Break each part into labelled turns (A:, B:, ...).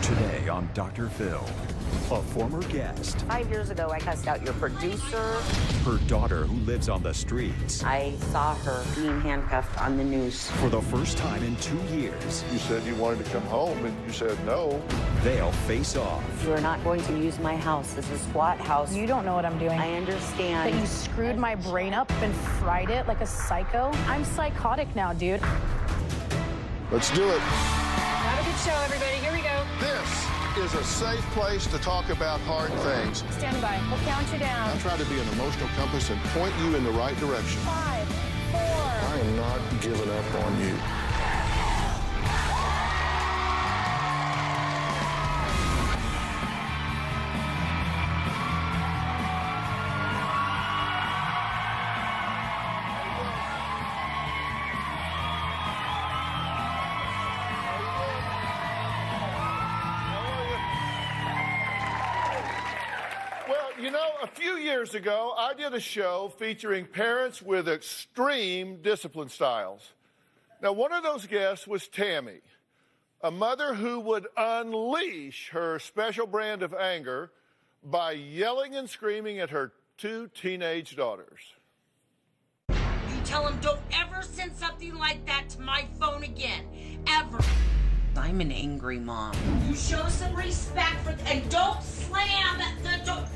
A: Today on Dr. Phil, a former guest.
B: 5 years ago, I cussed out your producer.
A: Her daughter who lives on the streets.
B: I saw her being handcuffed on the news.
A: For the first time in 2 years.
C: You said you wanted to come home, and you said no.
A: They'll face off.
B: You are not going to use my house as a squat house.
D: You don't know what I'm doing.
B: I understand.
D: That you screwed my brain up and fried it like a psycho. I'm psychotic now, dude.
C: Let's do it.
D: Have a good show, everybody. Here we go.
C: This is a safe place to talk about hard things.
D: Stand by. We'll count you down.
C: I try to be an emotional compass and point you in the right direction.
D: 5, 4.
C: I am not giving up on you. You know, a few years ago, I did a show featuring parents with extreme discipline styles. Now, one of those guests was Tammy, a mother who would unleash her special brand of anger by yelling and screaming at her 2 teenage daughters.
E: You tell them don't ever send something like that to my phone again, ever.
B: I'm an angry mom.
E: You show some respect and don't slam the door.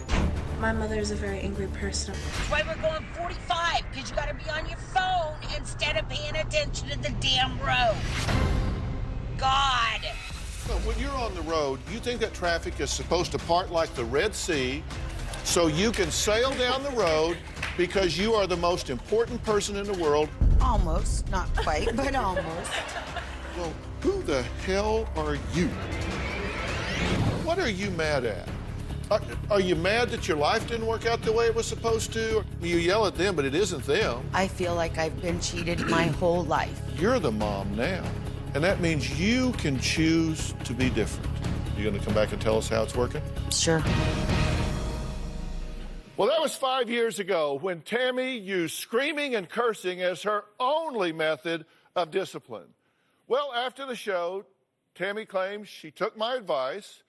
F: My mother is a very angry person.
E: That's why we're going 45, because you gotta be on your phone instead of paying attention to the damn road. God.
C: So when you're on the road, you think that traffic is supposed to part like the Red Sea so you can sail down the road because you are the most important person in the world?
G: Almost, not quite, but almost.
C: Well, who the hell are you? What are you mad at? Are you mad that your life didn't work out the way it was supposed to? You yell at them, but it isn't them.
G: I feel like I've been cheated my whole life.
C: You're the mom now, and that means you can choose to be different. You gonna come back and tell us how it's working?
G: Sure.
C: Well, that was 5 years ago when Tammy used screaming and cursing as her only method of discipline. Well, after the show, Tammy claims she took my advice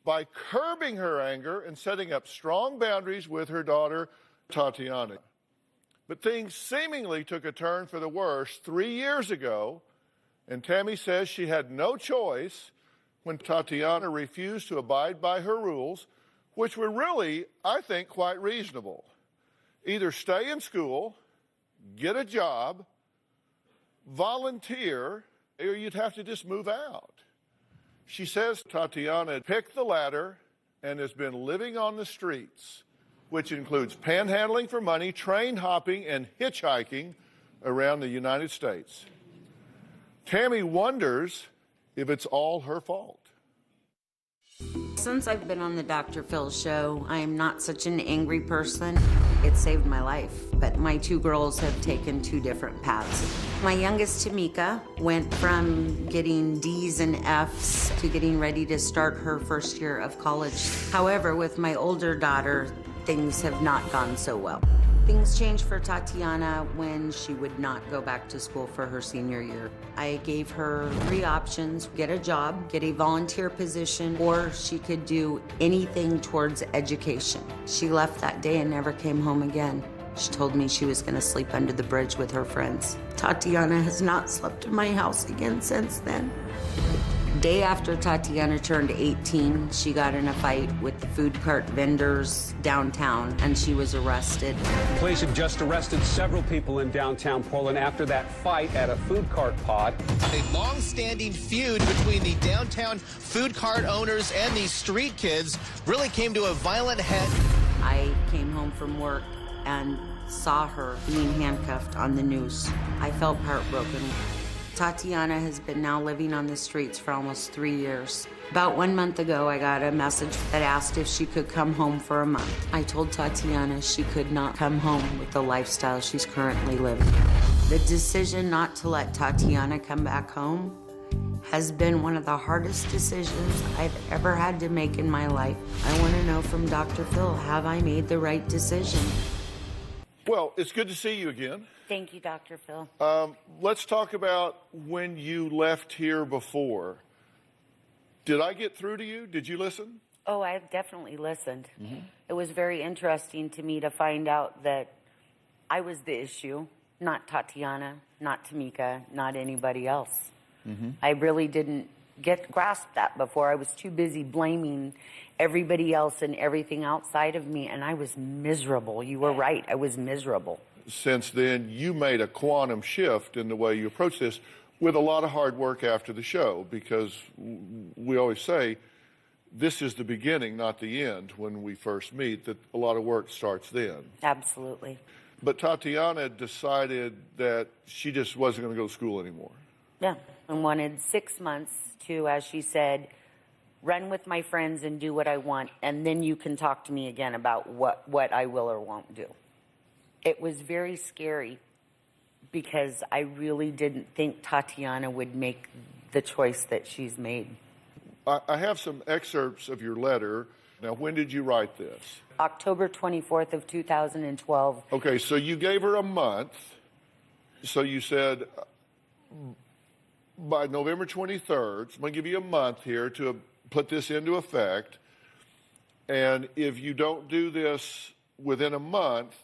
C: by curbing her anger and setting up strong boundaries with her daughter, Tatiana. But things seemingly took a turn for the worse 3 years ago, and Tammy says she had no choice when Tatiana refused to abide by her rules, which were really, I think, quite reasonable. Either stay in school, get a job, volunteer, or you'd have to just move out. She says Tatiana picked the latter and has been living on the streets, which includes panhandling for money, train hopping, and hitchhiking around the United States. Tammy wonders if it's all her fault.
B: Since I've been on the Dr. Phil show, I am not such an angry person. It saved my life, but my 2 girls have taken 2 different paths. My youngest, Tamika, went from getting D's and F's to getting ready to start her first year of college. However, with my older daughter, things have not gone so well. Things changed for Tatiana when she would not go back to school for her senior year. I gave her 3 options: get a job, get a volunteer position, or she could do anything towards education. She left that day and never came home again. She told me she was gonna sleep under the bridge with her friends. Tatiana has not slept in my house again since then. Day after Tatiana turned 18, she got in a fight with the food cart vendors downtown, and she was arrested.
H: Police have just arrested several people in downtown Portland after that fight at a food cart pod.
I: A long-standing feud between the downtown food cart owners and these street kids really came to a violent head.
B: I came home from work and saw her being handcuffed on the news. I felt heartbroken. Tatiana has been now living on the streets for almost 3 years. About 1 month ago, I got a message that asked if she could come home for a month. I told Tatiana she could not come home with the lifestyle she's currently living. The decision not to let Tatiana come back home has been one of the hardest decisions I've ever had to make in my life. I want to know from Dr. Phil, have I made the right decision?
C: Well, it's good to see you again.
B: Thank you, Dr. Phil.
C: Let's talk about when you left here before. Did I get through to you? Did you listen?
B: Oh, I definitely listened. It was very interesting to me to find out that I was the issue, not Tatiana, not Tamika, not anybody else. I really didn't grasp that before. I was too busy blaming everybody else and everything outside of me, and I was miserable. You were right, I was miserable.
C: Since then, you made a quantum shift in the way you approach this with a lot of hard work after the show, because we always say this is the beginning, not the end, when we first meet, that a lot of work starts then.
B: Absolutely.
C: But Tatiana decided that she just wasn't going to go to school anymore.
B: Yeah, and wanted 6 months to, as she said, run with my friends and do what I want, and then you can talk to me again about what I will or won't do. It was very scary because I really didn't think Tatiana would make the choice that she's made.
C: I have some excerpts of your letter. Now, when did you write this?
B: October 24th of 2012.
C: Okay, so you gave her a month. So you said by November 23rd, so I'm going to give you a month here to put this into effect. And if you don't do this within a month,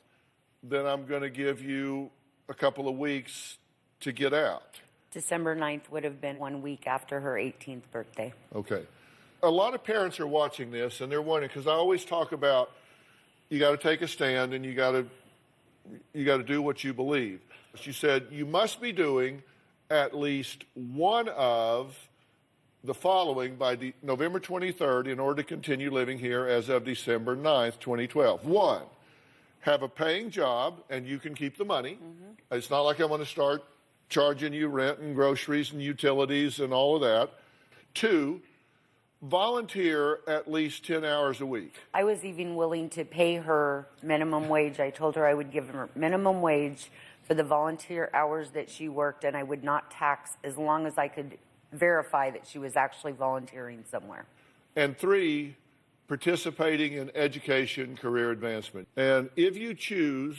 C: then I'm going to give you a couple of weeks to get out.
B: December 9th would have been 1 week after her 18th birthday.
C: Okay. A lot of parents are watching this, and they're wondering, because I always talk about you got to take a stand and you got to do what you believe. She said you must be doing at least one of the following by November 23rd in order to continue living here as of December 9th, 2012. One, have a paying job, and you can keep the money. It's not like I'm going to start charging you rent and groceries and utilities and all of that. Two, volunteer at least 10 hours a week.
B: I was even willing to pay her minimum wage. I told her I would give her minimum wage for the volunteer hours that she worked, and I would not tax as long as I could verify that she was actually volunteering somewhere.
C: And three, participating in education, career advancement. And if you choose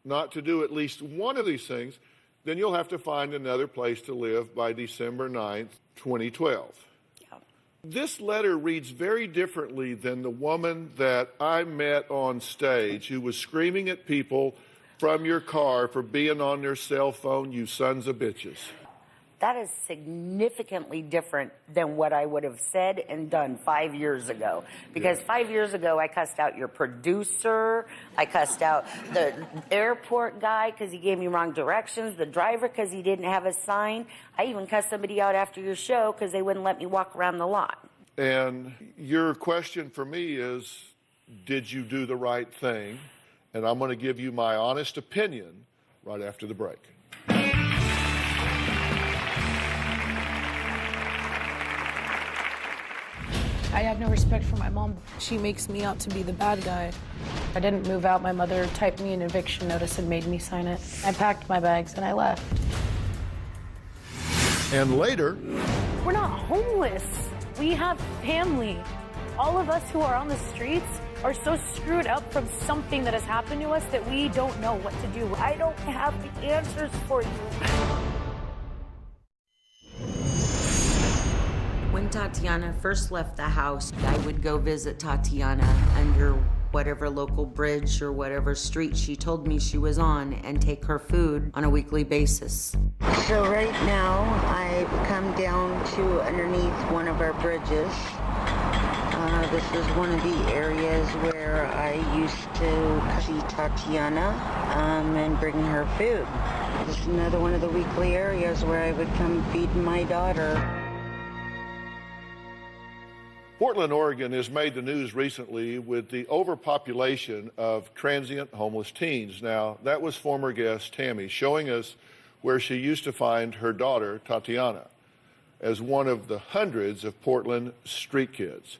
C: not to do at least one of these things, then you'll have to find another place to live by December 9th, 2012. Yeah. This letter reads very differently than the woman that I met on stage who was screaming at people from your car for being on their cell phone, you sons of bitches.
B: That is significantly different than what I would have said and done 5 years ago. Because 5 years ago, I cussed out your producer. I cussed out the airport guy because he gave me wrong directions, the driver because he didn't have a sign. I even cussed somebody out after your show because they wouldn't let me walk around the lot.
C: And your question for me is, did you do the right thing? And I'm going to give you my honest opinion right after the break.
D: I have no respect for my mom. She makes me out to be the bad guy. I didn't move out. My mother typed me an eviction notice and made me sign it. I packed my bags and I left.
C: And later...
D: We're not homeless. We have family. All of us who are on the streets are so screwed up from something that has happened to us that we don't know what to do. I don't have the answers for you.
B: When Tatiana first left the house, I would go visit Tatiana under whatever local bridge or whatever street she told me she was on and take her food on a weekly basis. So right now, I've come down to underneath one of our bridges. This is one of the areas where I used to see Tatiana and bring her food. This is another one of the weekly areas where I would come feed my daughter.
C: Portland, Oregon has made the news recently with the overpopulation of transient homeless teens. Now, that was former guest Tammy showing us where she used to find her daughter, Tatiana, as one of the hundreds of Portland street kids.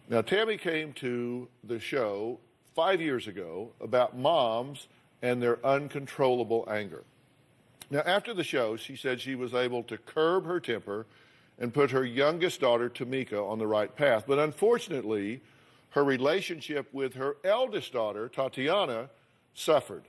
C: Now, Tammy came to the show 5 years ago about moms and their uncontrollable anger. Now, after the show, she said she was able to curb her temper and put her youngest daughter, Tamika, on the right path. But unfortunately, her relationship with her eldest daughter, Tatiana, suffered.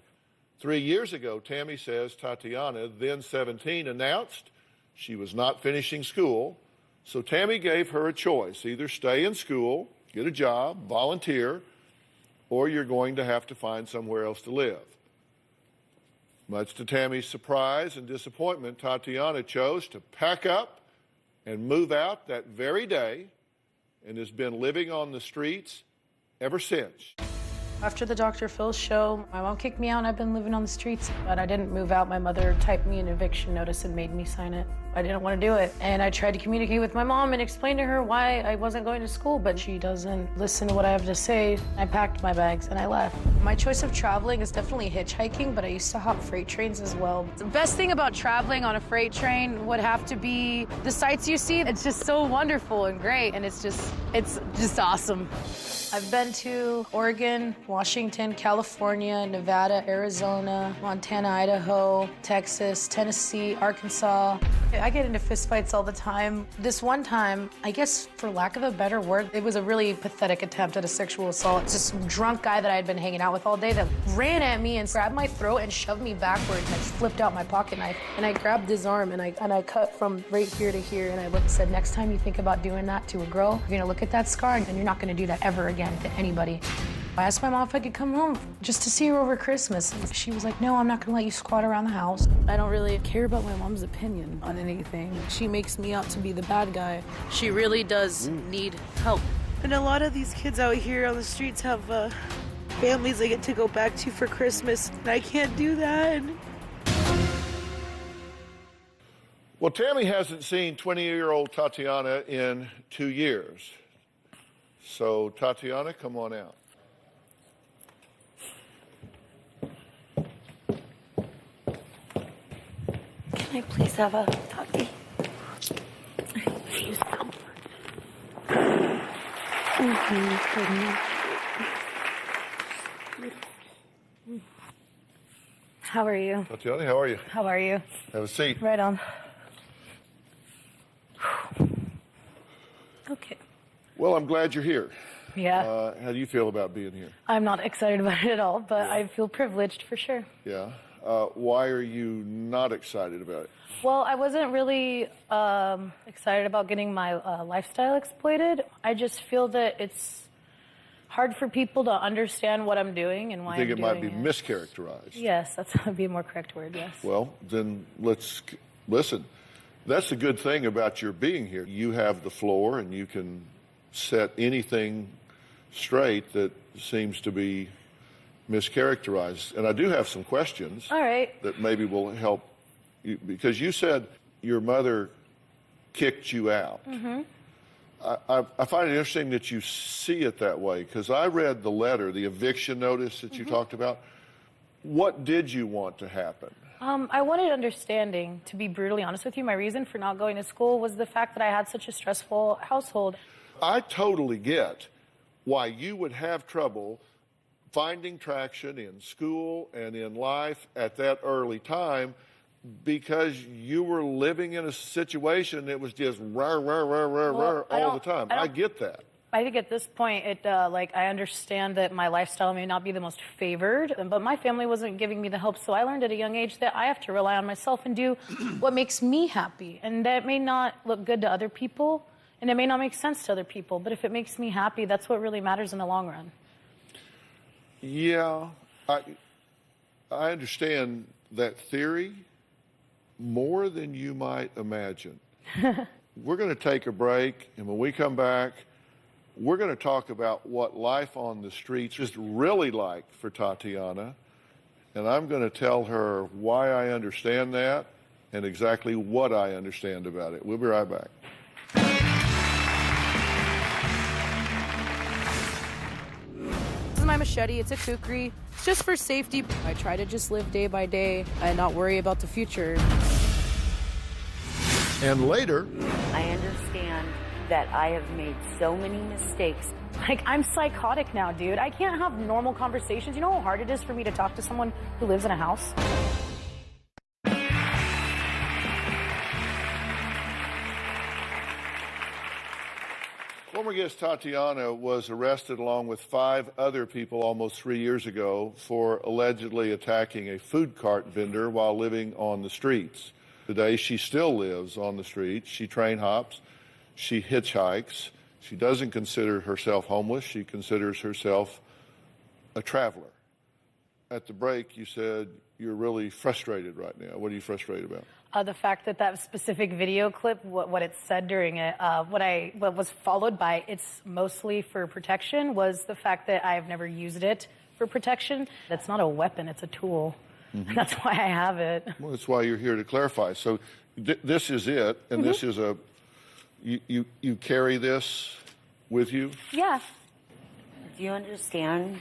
C: 3 years ago, Tammy says Tatiana, then 17, announced she was not finishing school So Tammy gave her a choice. Either stay in school, get a job, volunteer, or you're going to have to find somewhere else to live. Much to Tammy's surprise and disappointment, Tatiana chose to pack up and move out that very day and has been living on the streets ever since.
D: After the Dr. Phil show, my mom kicked me out and I've been living on the streets. But I didn't move out. My mother typed me an eviction notice and made me sign it. I didn't want to do it. And I tried to communicate with my mom and explain to her why I wasn't going to school, but she doesn't listen to what I have to say. I packed my bags and I left. My choice of traveling is definitely hitchhiking, but I used to hop freight trains as well. The best thing about traveling on a freight train would have to be the sights you see. It's just so wonderful and great, and it's just awesome. I've been to Oregon, Washington, California, Nevada, Arizona, Montana, Idaho, Texas, Tennessee, Arkansas. I get into fistfights all the time. This one time, I guess for lack of a better word, it was a really pathetic attempt at a sexual assault. This drunk guy that I had been hanging out with all day that ran at me and grabbed my throat and shoved me backwards and flipped out my pocket knife. And I grabbed his arm and I cut from right here to here, and I said, next time you think about doing that to a girl, you're gonna look at that scar and you're not gonna do that ever again to anybody. I asked my mom if I could come home just to see her over Christmas. And she was like, no, I'm not gonna let you squat around the house. I don't really care about my mom's opinion on anything. She makes me out to be the bad guy. She really does need help.
F: And a lot of these kids out here on the streets have families they get to go back to for Christmas, and I can't do that.
C: Well, Tammy hasn't seen 20-year-old Tatiana in 2 years. So, Tatiana, come on out.
F: Can I please have a puppy? Please come.
D: How are you?
C: Tatiana, how are you?
D: How are you?
C: Have a seat.
D: Right on. Okay.
C: Well, I'm glad you're here.
D: Yeah.
C: How do you feel about being here?
D: I'm not excited about it at all, but I feel privileged for sure.
C: Yeah. Why are you not excited about it?
D: Well, I wasn't really excited about getting my lifestyle exploited. I just feel that it's hard for people to understand what I'm doing and why I'm doing it.
C: You think it might be mischaracterized?
D: Yes, that would be a more correct word, yes.
C: Well, then let's listen. That's the good thing about your being here. You have the floor and you can set anything straight that seems to be mischaracterized. And I do have some questions.
D: All right.
C: That maybe will help you, because you said your mother kicked you out.
D: Mm-hmm.
C: I find it interesting that you see it that way, because I read the letter, the eviction notice that you talked about. What did you want to happen?
D: I wanted understanding, to be brutally honest with you. My reason for not going to school was the fact that I had such a stressful household.
C: I totally get why you would have trouble finding traction in school and in life at that early time, because you were living in a situation that was just rah, rah, rah, rah, rah all the time. I get that.
D: I think at this point, I understand that my lifestyle may not be the most favored, but my family wasn't giving me the help, so I learned at a young age that I have to rely on myself and do what makes me happy. And that may not look good to other people, and it may not make sense to other people, but if it makes me happy, that's what really matters in the long run.
C: Yeah, I understand that theory more than you might imagine. We're going to take a break, and when we come back, we're going to talk about what life on the streets is really like for Tatiana, and I'm going to tell her why I understand that and exactly what I understand about it. We'll be right back.
D: This is my machete. It's a kukri. It's just for safety. I try to just live day by day and not worry about the future.
C: And later,
B: I understand that I have made so many mistakes.
D: Like, I'm psychotic now, dude. I can't have normal conversations. You know how hard it is for me to talk to someone who lives in a house?
C: former guest Tatiana was arrested along with 5 other people almost 3 years ago for allegedly attacking a food cart vendor while living on the streets. Today, she still lives on the streets. She train hops. She hitchhikes. She doesn't consider herself homeless. She considers herself a traveler. At the break, you said you're really frustrated right now. What are you frustrated about?
D: The fact that that specific video clip, what it said during it, what was followed by it's mostly for protection, was the fact that I've never used it for protection. It's not a weapon, it's a tool. Mm-hmm. That's why I have it.
C: Well, that's why you're here to clarify. So this is it, and this is a, you carry this with you?
D: Yeah.
B: Do you understand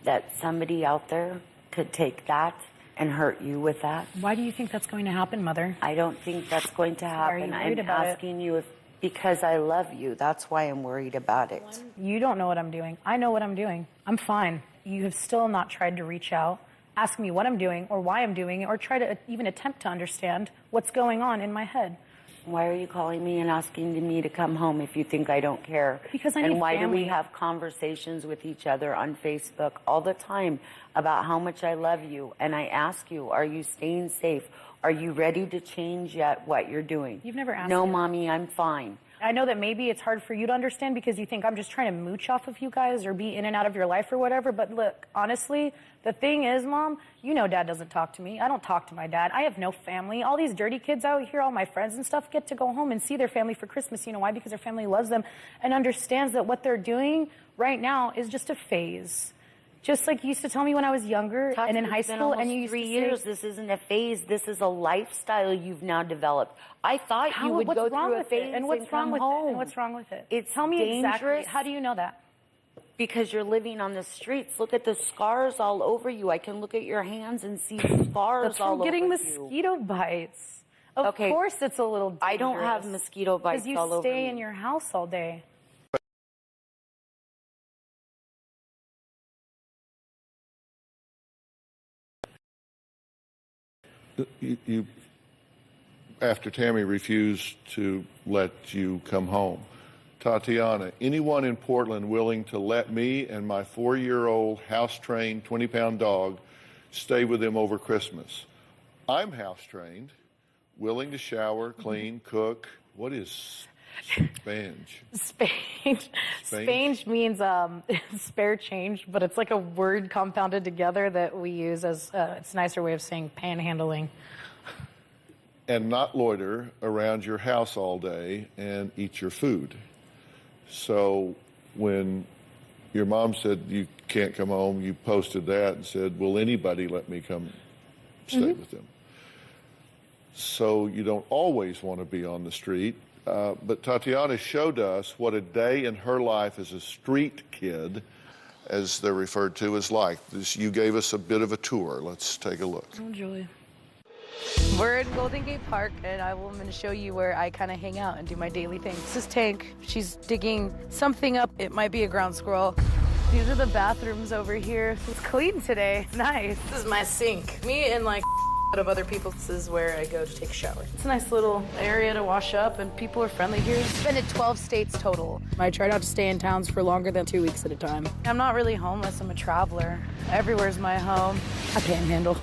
B: that somebody out there could take that and hurt you with that?
D: Why do you think that's going to happen, Mother?
B: I don't think that's going to happen.
D: I'm
B: asking you if, because I love you. That's why I'm worried about it.
D: You don't know what I'm doing. I know what I'm doing. I'm fine. You have still not tried to reach out, ask me what I'm doing or why I'm doing it, or try to even attempt to understand what's going on in my head.
B: Why are you calling me and asking me to come home if you think I don't care?
D: Because I need
B: And why
D: family.
B: do we have conversations with each other on Facebook all the time about how much I love you? And I ask you, are you staying safe? Are you ready to change yet what you're doing?
D: You've never asked
B: No,
D: me.
B: Mommy, I'm fine.
D: I know that maybe it's hard for you to understand because you think I'm just trying to mooch off of you guys or be in and out of your life or whatever. But look, honestly, the thing is, Mom, you know Dad doesn't talk to me. I don't talk to my dad. I have no family. All these dirty kids out here, all my friends and stuff, get to go home and see their family for Christmas. You know why? Because their family loves them and understands that what they're doing right now is just a phase. Just like you used to tell me when I was younger and in high school, and you used to say,
B: 3 years. This isn't a phase. This is a lifestyle you've now developed. I thought you would go through a phase
D: and what's wrong with it? And what's wrong with it?
B: It's
D: Tell me
B: dangerous.
D: exactly. How do you know that?
B: Because you're living on the streets. Look at the scars all over you. I can look at your hands and see scars
D: That's
B: all
D: from
B: over
D: getting
B: you.
D: mosquito bites. Of
B: Okay.
D: course, it's a little dangerous.
B: I don't have mosquito bites
D: because
B: all
D: you
B: over
D: stay
B: me.
D: in your house all day.
C: You, after Tammy refused to let you come home. Tatiana, anyone in Portland willing to let me and my 4-year-old house-trained 20-pound dog stay with them over Christmas? I'm house-trained, willing to shower, clean, cook. What is spange?
D: Spange means spare change, but it's like a word compounded together that we use as it's a nicer way of saying panhandling.
C: And not loiter around your house all day and eat your food. So when your mom said you can't come home, you posted that and said, will anybody let me come stay with them? So you don't always want to be on the street. But Tatiana showed us what a day in her life as a street kid, as they're referred to, is like. You gave us a bit of a tour. Let's take a look.
D: Oh, Julia.
F: We're in Golden Gate Park, and I'm going to show you where I kind of hang out and do my daily things. This is Tank. She's digging something up. It might be a ground squirrel. These are the bathrooms over here. It's clean today. It's nice. This is my sink. Me and like of other people, this is where I go to take a shower. It's a nice little area to wash up, and people are friendly here. I've been to 12 states total. I try not to stay in towns for longer than 2 weeks at a time. I'm not really homeless, I'm a traveler. Everywhere's my home. I panhandle.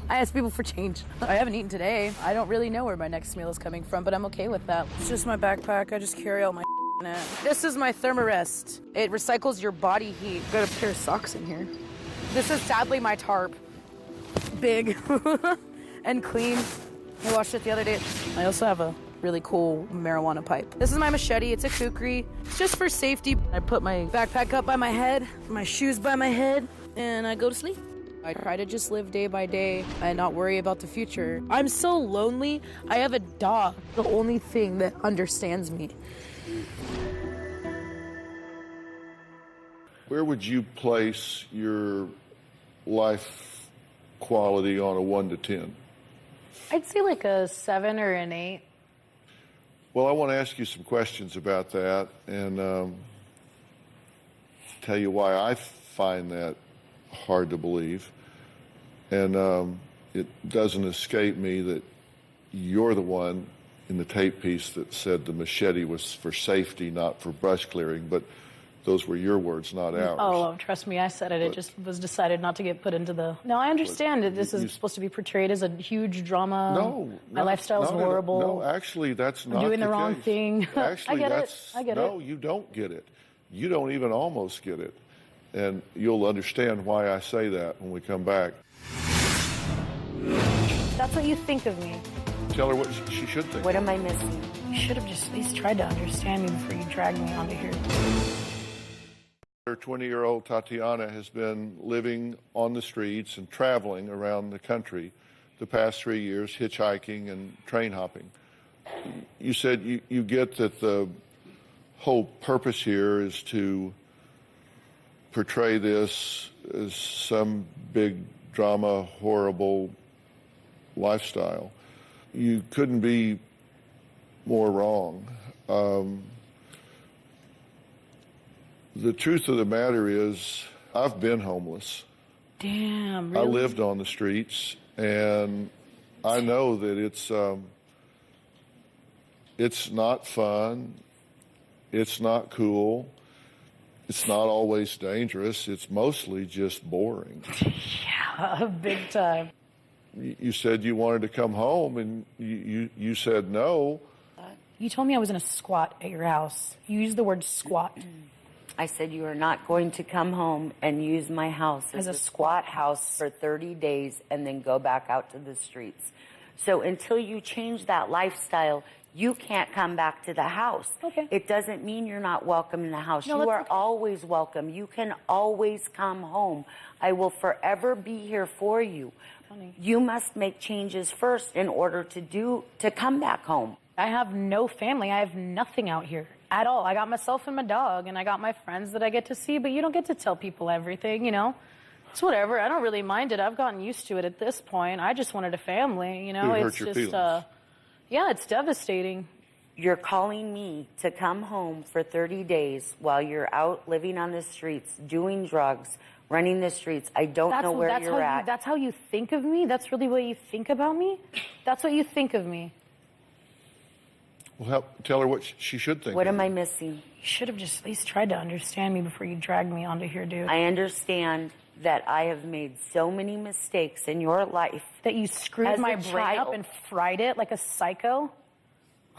F: I ask people for change. I haven't eaten today. I don't really know where my next meal is coming from, but I'm okay with that. It's just my backpack. I just carry all my in it. This is my Thermarest. It recycles your body heat. Got a pair of socks in here. This is sadly my tarp. Big. And clean. I washed it the other day. I also have a really cool marijuana pipe. This is my machete. It's a kukri. It's just for safety. I put my backpack up by my head, my shoes by my head, and I go to sleep. I try to just live day by day and not worry about the future. I'm so lonely. I have a dog, the only thing that understands me.
C: Where would you place your life quality on a 1 to 10?
D: I'd say like a 7 or an 8.
C: Well, I want to ask you some questions about that and tell you why I find that hard to believe. And it doesn't escape me that you're the one in the tape piece that said the machete was for safety, not for brush clearing. But Those were your words, not ours.
D: Oh, trust me, I said it. It just was decided not to get put into the... No, I understand that this is supposed to be portrayed as a huge drama.
C: No.
D: My lifestyle is horrible.
C: No, actually, that's not
D: I'm doing
C: the
D: the wrong
C: case.
D: thing.
C: Actually,
D: I get it. I get it.
C: No, you don't get it. You don't even almost get it. And you'll understand why I say that when we come back.
D: That's what you think of me.
C: Tell her what she should think.
B: What am I missing?
D: You should have just at least tried to understand me before you dragged me onto here.
C: Her 20-year-old Tatiana has been living on the streets and traveling around the country the past 3 years, hitchhiking and train hopping. You said you get that the whole purpose here is to portray this as some big drama, horrible lifestyle. You couldn't be more wrong. The truth of the matter is, I've been homeless.
D: Damn, really?
C: I lived on the streets, and I know that it's not fun, it's not cool, it's not always dangerous, it's mostly just boring.
D: Yeah, big time.
C: You said you wanted to come home, and you said no.
D: You told me I was in a squat at your house. You used the word squat.
B: I said you are not going to come home and use my house as a squat house for 30 days and then go back out to the streets. So until you change that lifestyle, you can't come back to the house.
D: Okay.
B: It doesn't mean you're not welcome in the house.
D: No,
B: you are
D: okay.
B: always welcome. You can always come home. I will forever be here for you.
D: Funny.
B: You must make changes first in order to come back home.
D: I have no family. I have nothing out here at all. I got myself and my dog, and I got my friends that I get to see, but you don't get to tell people everything, you know? It's whatever. I don't really mind it. I've gotten used to it at this point. I just wanted a family, you know?
C: It hurt
D: It's
C: your
D: just,
C: feelings.
D: yeah, it's devastating.
B: You're calling me to come home for 30 days while you're out living on the streets, doing drugs, running the streets. I don't know where you're at.
D: That's how you think of me? That's really what you think about me? That's what you think of me.
C: Well, tell her what she should think.
B: What am I missing?
D: You should have just at least tried to understand me before you dragged me onto here, dude.
B: I understand that I have made so many mistakes in your life.
D: That you screwed my brain up and fried it like a psycho?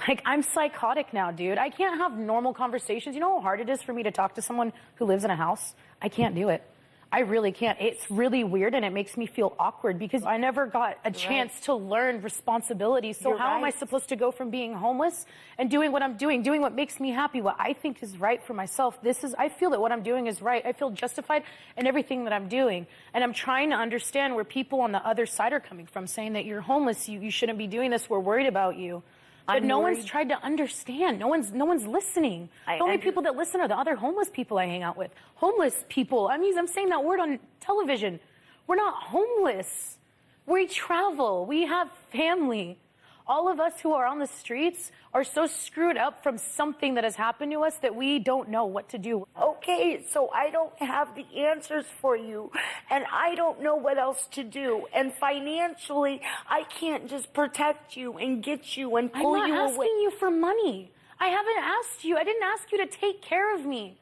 D: Like, I'm psychotic now, dude. I can't have normal conversations. You know how hard it is for me to talk to someone who lives in a house? I can't do it. I really can't. It's really weird, and it makes me feel awkward because I never got a chance to learn responsibility. So how am I supposed to go from being homeless and doing what I'm doing what makes me happy, what I think is right for myself? I feel that what I'm doing is right. I feel justified in everything that I'm doing. And I'm trying to understand where people on the other side are coming from, saying that you're homeless, you shouldn't be doing this, we're worried about you. But no one's tried to understand. No one's listening. The only people that listen are the other homeless people I hang out with. Homeless people. I'm saying that word on television. We're not homeless. We travel. We have family. All of us who are on the streets are so screwed up from something that has happened to us that we don't know what to do.
B: Okay, so I don't have the answers for you, and I don't know what else to do. And financially, I can't just protect you and get you and pull you away.
D: I'm not asking you for money. I haven't asked you. I didn't ask you to take care of me.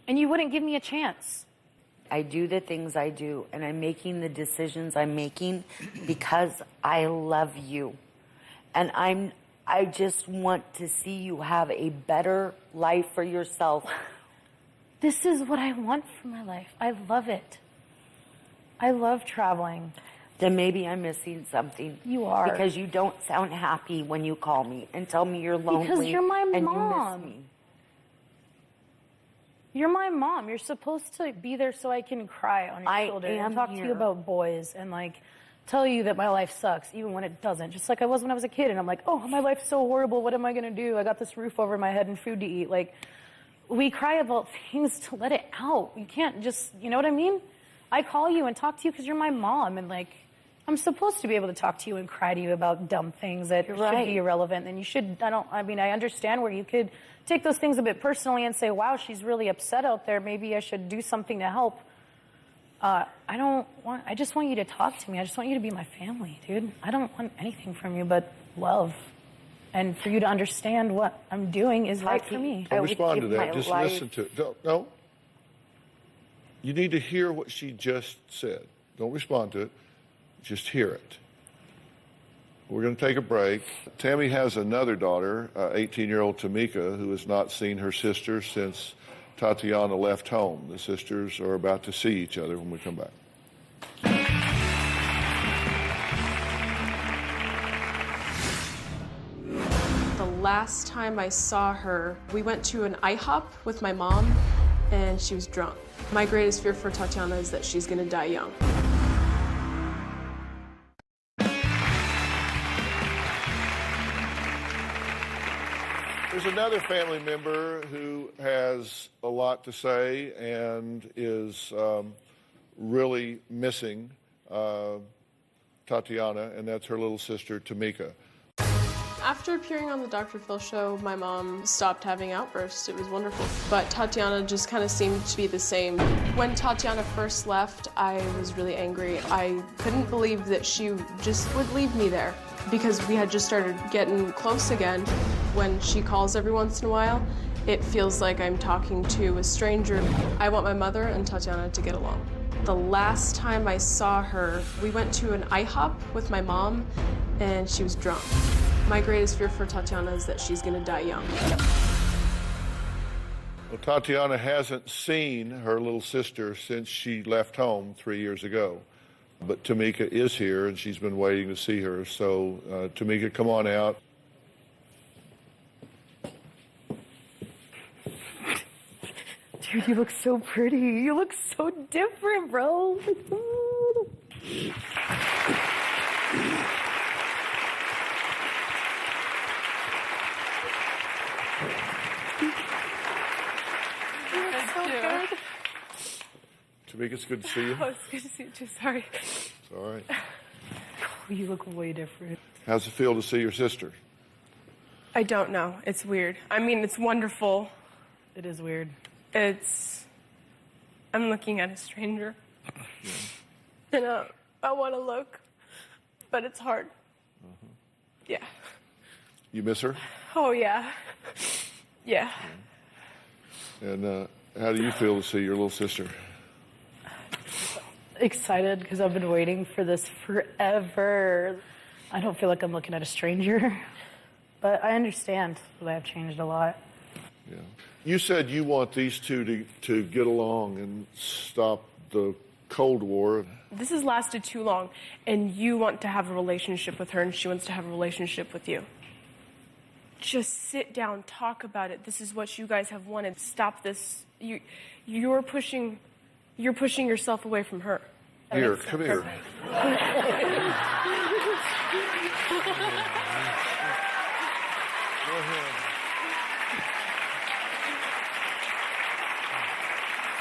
D: And you wouldn't give me a chance.
B: I do the things I do, and I'm making the decisions I'm making because I love you. And I just want to see you have a better life for yourself.
D: This is what I want for my life. I love it. I love traveling.
B: Then maybe I'm missing something.
D: You are.
B: Because you don't sound happy when you call me and tell me you're lonely.
D: Because you're my
B: and
D: mom.
B: you miss me.
D: You're my mom. You're supposed to be there so I can cry on your shoulder and talk to you about boys and, like, tell you that my life sucks, even when it doesn't. Just like I was when I was a kid, and I'm like, oh, my life's so horrible. What am I going to do? I got this roof over my head and food to eat. Like, we cry about things to let it out. You can't just, you know what I mean? I call you and talk to you because you're my mom, and, like, I'm supposed to be able to talk to you and cry to you about dumb things that should be irrelevant. And you should, I understand where you could take those things a bit personally and say, wow, she's really upset out there. Maybe I should do something to help. I just want you to talk to me. I just want you to be my family, dude. I don't want anything from you but love. And for you to understand what I'm doing is right for me.
C: Don't respond to that. Just listen to it. No. You need to hear what she just said. Don't respond to it. Just hear it. We're going to take a break. Tammy has another daughter, 18-year-old Tamika, who has not seen her sister since Tatiana left home. The sisters are about to see each other when we come back.
J: The last time I saw her, we went to an IHOP with my mom, and she was drunk. My greatest fear for Tatiana is that she's going to die young.
C: There's another family member who has a lot to say and is really missing Tatiana, and that's her little sister, Tamika.
J: After appearing on the Dr. Phil show, my mom stopped having outbursts. It was wonderful. But Tatiana just kind of seemed to be the same. When Tatiana first left, I was really angry. I couldn't believe that she just would leave me there because we had just started getting close again. When she calls every once in a while, it feels like I'm talking to a stranger. I want my mother and Tatiana to get along. The last time I saw her, we went to an IHOP with my mom, and she was drunk. My greatest fear for Tatiana is that she's going to die young.
C: Well, Tatiana hasn't seen her little sister since she left home 3 years ago. But Tamika is here, and she's been waiting to see her. So, Tamika, come on out.
D: Dude, you look so pretty. You look so different, bro.
C: Tamika, it's good to see you.
J: Oh, it's good to see you too. Sorry.
C: It's all right.
D: You look way different.
C: How's it feel to see your sister?
J: I don't know. It's weird. I mean, it's wonderful.
D: It is weird.
J: I'm looking at a stranger. And I want to look, but it's hard. Yeah.
C: You miss her?
J: Oh, yeah. Yeah.
C: And how do you feel to see your little sister?
D: Excited because I've been waiting for this forever. I don't feel like I'm looking at a stranger, but I understand that I've changed a lot.
C: Yeah. You said you want these two to get along and stop the Cold War.
J: This has lasted too long, and you want to have a relationship with her, and she wants to have a relationship with you. Just sit down, talk about it. This is what you guys have wanted. Stop this. You're pushing yourself away from her.
C: Here, come here.
J: Go
C: ahead.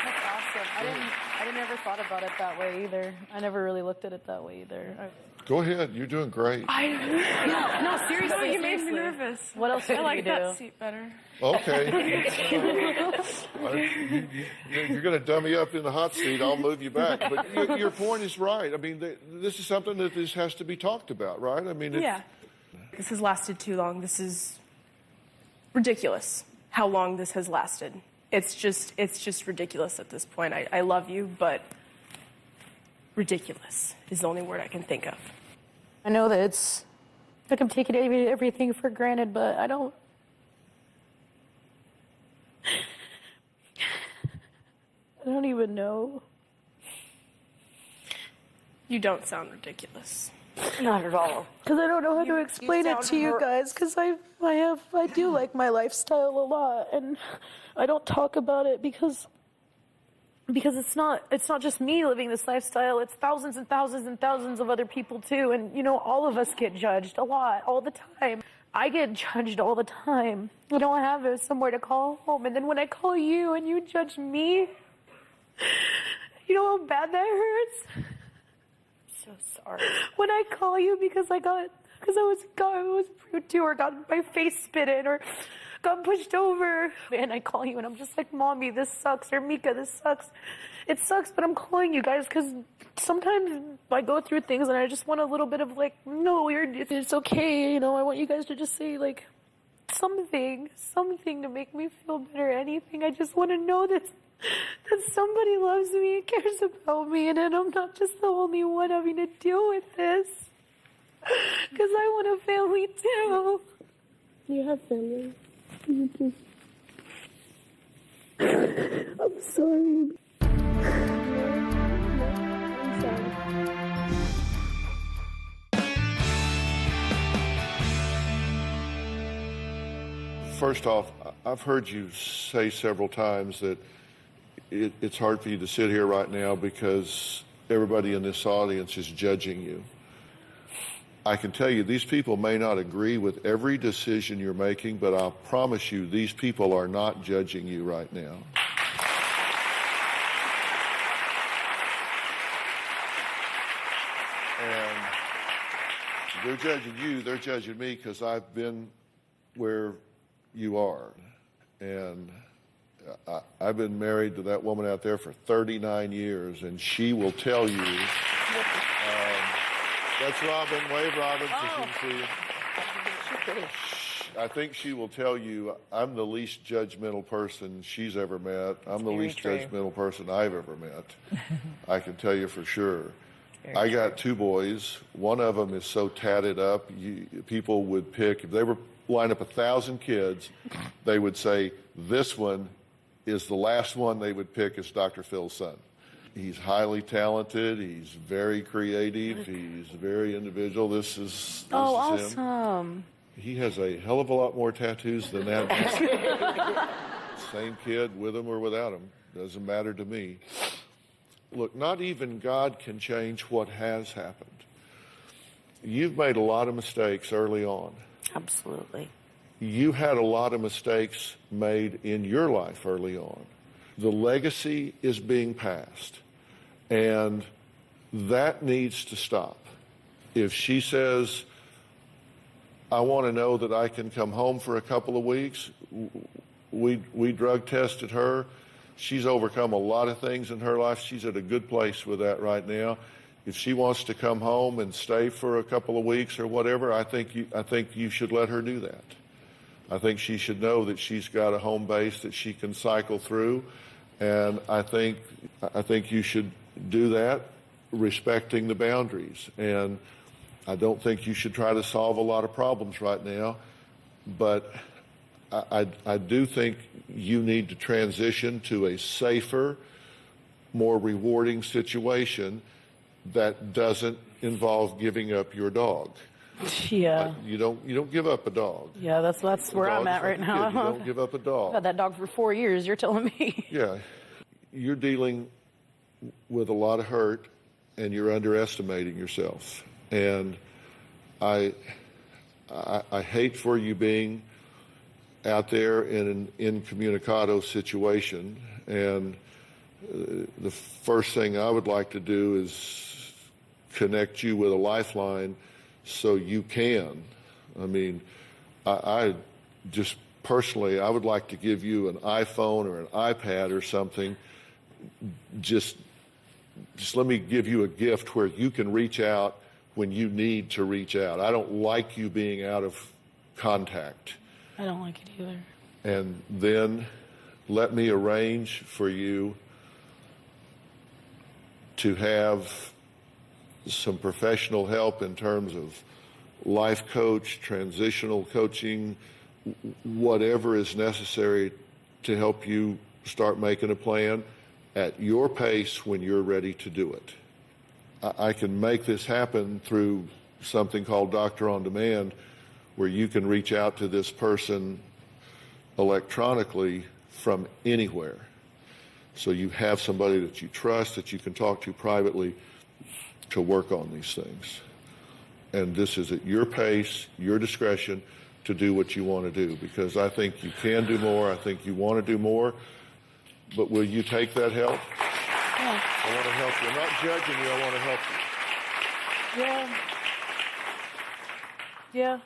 F: That's awesome. I never thought about it that way either. I never really looked at it that way either.
C: Go ahead. You're doing great.
J: No, seriously.
F: No,
J: You made me nervous.
F: What else did
J: I like
F: you do?
J: that seat better.
C: Okay. You're going to dumb me up in the hot seat. I'll move you back. But your point is right. I mean, this is something that this has to be talked about, right? I mean,
J: Yeah. This has lasted too long. This is ridiculous how long this has lasted. It's just ridiculous at this point. I love you, but ridiculous is the only word I can think of.
D: I know that it's like I'm taking everything for granted, but I don't. I don't even know.
J: You don't sound ridiculous.
D: Not at all. Because I don't know how to explain it to you guys. Because I do like my lifestyle a lot, and I don't talk about it because it's not just me living this lifestyle. It's thousands and thousands and thousands of other people too, and all of us get judged a lot all the time. I get judged all the time. I don't have somewhere to call home, and then when I call you and you judge me, you know how bad that hurts.
F: So sorry.
D: When I call you because I was rude to, or got my face spit in, or got pushed over, and I call you and I'm just like, Mommy, this sucks, or Mika, this sucks, It sucks, but I'm calling you guys because sometimes I go through things and I just want a little bit of like, no, it's okay, you know. I want you guys to just say like something to make me feel better. Anything. I just want to know that somebody loves me and cares about me, and then I'm not just the only one having to deal with this. Because I want a family too.
J: You have family.
D: I'm sorry. I'm sorry.
C: First off, I've heard you say several times that it's hard for you to sit here right now because everybody in this audience is judging you. I can tell you, these people may not agree with every decision you're making, but I'll promise you, these people are not judging you right now. And they're judging you, they're judging me because I've been where you are. And I've been married to that woman out there for 39 years, and she will tell you... That's Robin. Wave, Robin, so she can see you. I think she will tell you I'm the least judgmental person she's ever met. I'm the least judgmental person I've ever met. I can tell you for sure. I got two boys. One of them is so tatted up, people would pick, if they were line up 1,000 kids, they would say, this one is the last one they would pick as Dr. Phil's son. He's highly talented. He's very creative. He's very individual. This is
F: awesome.
C: Him. He has a hell of a lot more tattoos than that. Same kid, with him or without him. Doesn't matter to me. Look, not even God can change what has happened. You've made a lot of mistakes early on.
B: Absolutely.
C: You had a lot of mistakes made in your life early on. The legacy is being passed. And that needs to stop. If she says, I want to know that I can come home for a couple of weeks, we drug tested her. She's overcome a lot of things in her life. She's at a good place with that right now. If she wants to come home and stay for a couple of weeks or whatever, I think you should let her do that. I think she should know that she's got a home base that she can cycle through. And I think you should do that, respecting the boundaries. And I don't think you should try to solve a lot of problems right now, but I do think you need to transition to a safer, more rewarding situation that doesn't involve giving up your dog.
F: Yeah.
C: You don't give up a dog.
F: Yeah, that's where I'm at right now.
C: You don't give up a dog.
F: I've had that dog for 4 years, you're telling me.
C: Yeah. You're dealing with a lot of hurt, and you're underestimating yourself. And I hate for you being out there in an incommunicado situation. And the first thing I would like to do is connect you with a lifeline so you can. I mean, I just personally, I would like to give you an iPhone or an iPad or something. Just let me give you a gift where you can reach out when you need to reach out. I don't like you being out of contact.
F: I don't like it either.
C: And then let me arrange for you to have some professional help in terms of life coach, transitional coaching, whatever is necessary to help you start making a plan at your pace when you're ready to do it. I can make this happen through something called Doctor on Demand, where you can reach out to this person electronically from anywhere. So you have somebody that you trust, that you can talk to privately to work on these things. And this is at your pace, your discretion to do what you want to do, because I think you can do more. I think you want to do more. But will you take that help?
F: Yeah.
C: I want to help you. I'm not judging you. I want to help you.
D: Yeah. Yeah.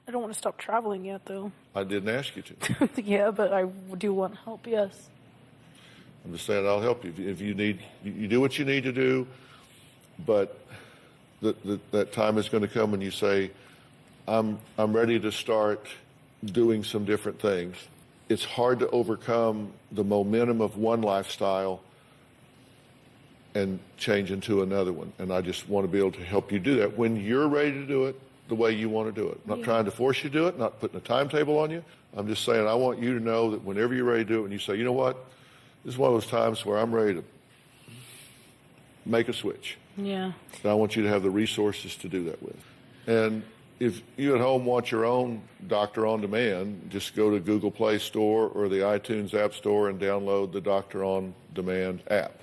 D: I don't want to stop traveling yet, though.
C: I didn't ask you to.
D: Yeah, but I do want help, yes.
C: I'm just saying I'll help you. If you need, you do what you need to do, but that time is going to come when you say, I'm ready to start doing some different things. It's hard to overcome the momentum of one lifestyle and change into another one. And I just want to be able to help you do that when you're ready to do it the way you want to do it. I'm not trying to force you to do it, not putting a timetable on you. I'm just saying I want you to know that whenever you're ready to do it and you say, you know what, this is one of those times where I'm ready to make a switch.
F: Yeah.
C: And I want you to have the resources to do that with. And if you at home want your own Doctor on Demand, just go to Google Play Store or the iTunes App Store and download the Doctor on Demand app.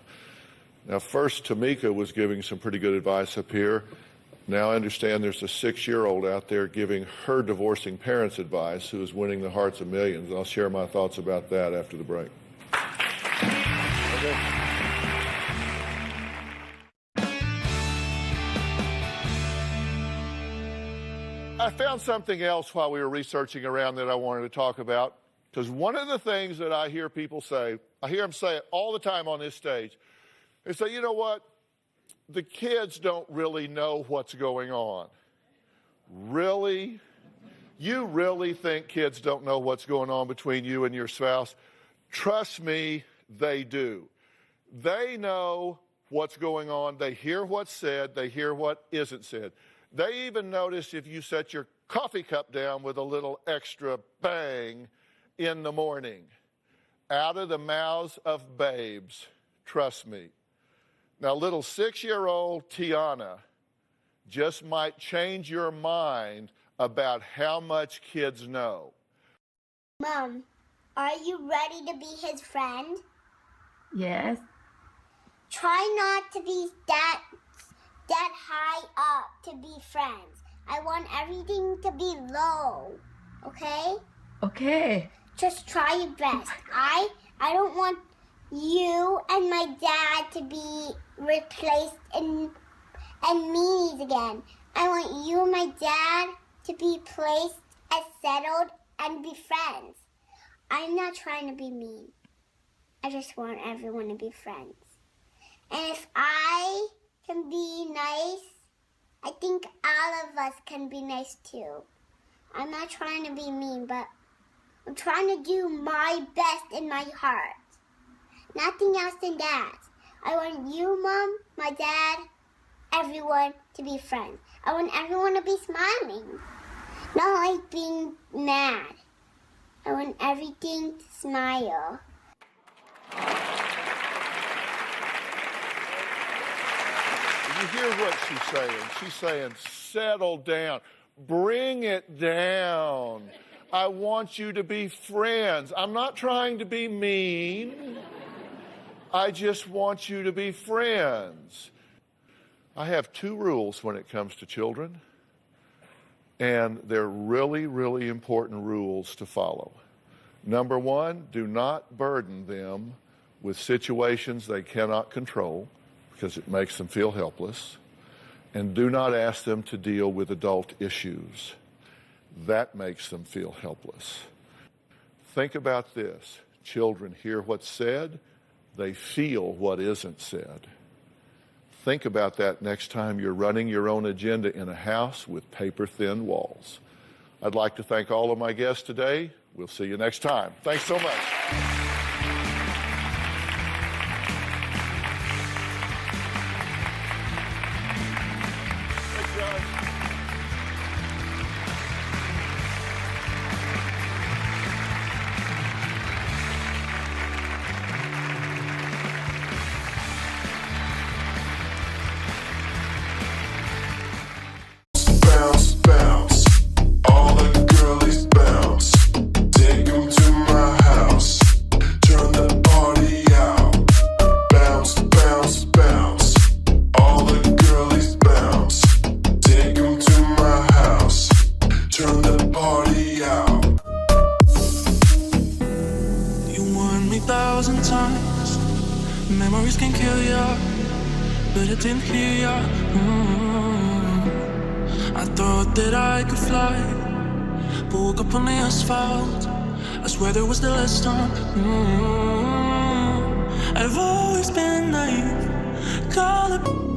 C: Now, first, Tamika was giving some pretty good advice up here. Now I understand there's a 6-year-old out there giving her divorcing parents advice who is winning the hearts of millions. I'll share my thoughts about that after the break. Okay. I found something else while we were researching around that I wanted to talk about, because one of the things that I hear people say, I hear them say it all the time on this stage, they say, you know what, the kids don't really know what's going on. Really? You really think kids don't know what's going on between you and your spouse? Trust me, they do. They know what's going on. They hear what's said. They hear what isn't said. They even notice if you set your coffee cup down with a little extra bang in the morning. Out of the mouths of babes, trust me. Now, little 6-year-old Tiana just might change your mind about how much kids know.
K: Mom, are you ready to be his friend?
L: Yes.
K: Try not to be that high up to be friends. I want everything to be low, okay?
L: Okay.
K: Just try your best. I don't want you and my dad to be replaced and meanies again. I want you and my dad to be placed as settled and be friends. I'm not trying to be mean. I just want everyone to be friends. And if I can be nice, I think all of us can be nice too. I'm not trying to be mean, but I'm trying to do my best in my heart. Nothing else than that. I want you, Mom, my dad, everyone to be friends. I want everyone to be smiling, not like being mad. I want everything to smile.
C: You hear what she's saying. She's saying, settle down. Bring it down. I want you to be friends. I'm not trying to be mean. I just want you to be friends. I have 2 rules when it comes to children, and they're really, really important rules to follow. Number 1, do not burden them with situations they cannot control, because it makes them feel helpless, and do not ask them to deal with adult issues. That makes them feel helpless. Think about this. Children hear what's said, they feel what isn't said. Think about that next time you're running your own agenda in a house with paper-thin walls. I'd like to thank all of my guests today. We'll see you next time. Thanks so much.
M: Memories can kill ya, but it didn't hear ya. I thought that I could fly, but woke up on the asphalt. I swear there was the last time. I've always been naive. Call it